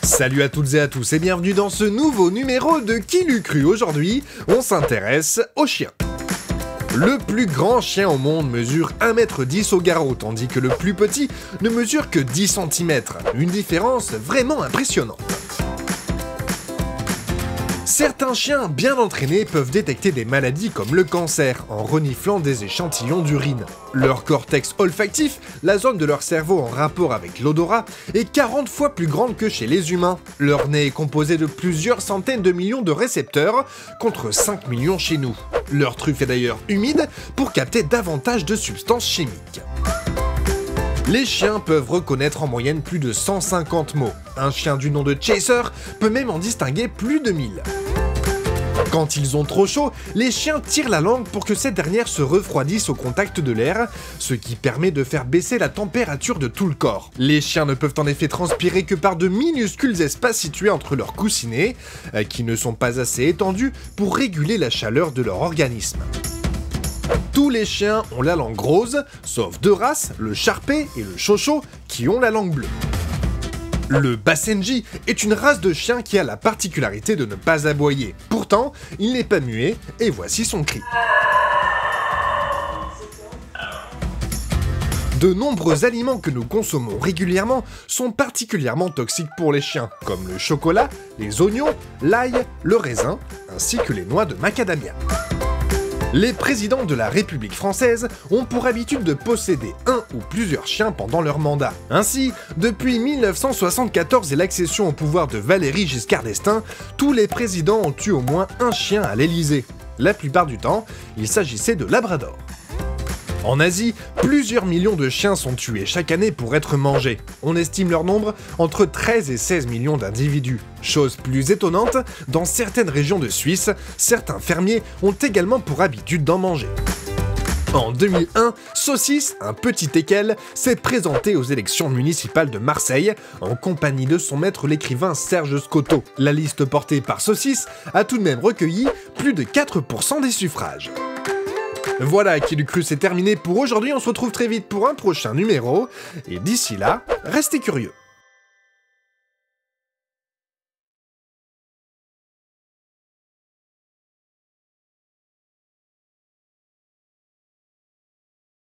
Salut à toutes et à tous et bienvenue dans ce nouveau numéro de Qui l'eût cru. Aujourd'hui, on s'intéresse aux chiens. Le plus grand chien au monde mesure 1,10 m au garrot, tandis que le plus petit ne mesure que 10 cm. Une différence vraiment impressionnante. Certains chiens bien entraînés peuvent détecter des maladies comme le cancer en reniflant des échantillons d'urine. Leur cortex olfactif, la zone de leur cerveau en rapport avec l'odorat, est 40 fois plus grande que chez les humains. Leur nez est composé de plusieurs centaines de millions de récepteurs, contre 5 millions chez nous. Leur truffe est d'ailleurs humide pour capter davantage de substances chimiques. Les chiens peuvent reconnaître en moyenne plus de 150 mots. Un chien du nom de Chaser peut même en distinguer plus de 1000. Quand ils ont trop chaud, les chiens tirent la langue pour que cette dernière se refroidisse au contact de l'air, ce qui permet de faire baisser la température de tout le corps. Les chiens ne peuvent en effet transpirer que par de minuscules espaces situés entre leurs coussinets, qui ne sont pas assez étendus pour réguler la chaleur de leur organisme. Tous les chiens ont la langue rose, sauf deux races, le Sharpei et le Chocho, qui ont la langue bleue. Le Basenji est une race de chien qui a la particularité de ne pas aboyer. Pourtant, il n'est pas muet, et voici son cri. De nombreux aliments que nous consommons régulièrement sont particulièrement toxiques pour les chiens, comme le chocolat, les oignons, l'ail, le raisin, ainsi que les noix de macadamia. Les présidents de la République française ont pour habitude de posséder un ou plusieurs chiens pendant leur mandat. Ainsi, depuis 1974 et l'accession au pouvoir de Valéry Giscard d'Estaing, tous les présidents ont eu au moins un chien à l'Élysée. La plupart du temps, il s'agissait de labrador. En Asie, plusieurs millions de chiens sont tués chaque année pour être mangés. On estime leur nombre entre 13 et 16 millions d'individus. Chose plus étonnante, dans certaines régions de Suisse, certains fermiers ont également pour habitude d'en manger. En 2001, Saucisse, un petit teckel, s'est présenté aux élections municipales de Marseille, en compagnie de son maître l'écrivain Serge Scotto. La liste portée par Saucisse a tout de même recueilli plus de 4% des suffrages. Voilà, Qui l'eût cru, c'est terminé pour aujourd'hui, on se retrouve très vite pour un prochain numéro, et d'ici là, restez curieux.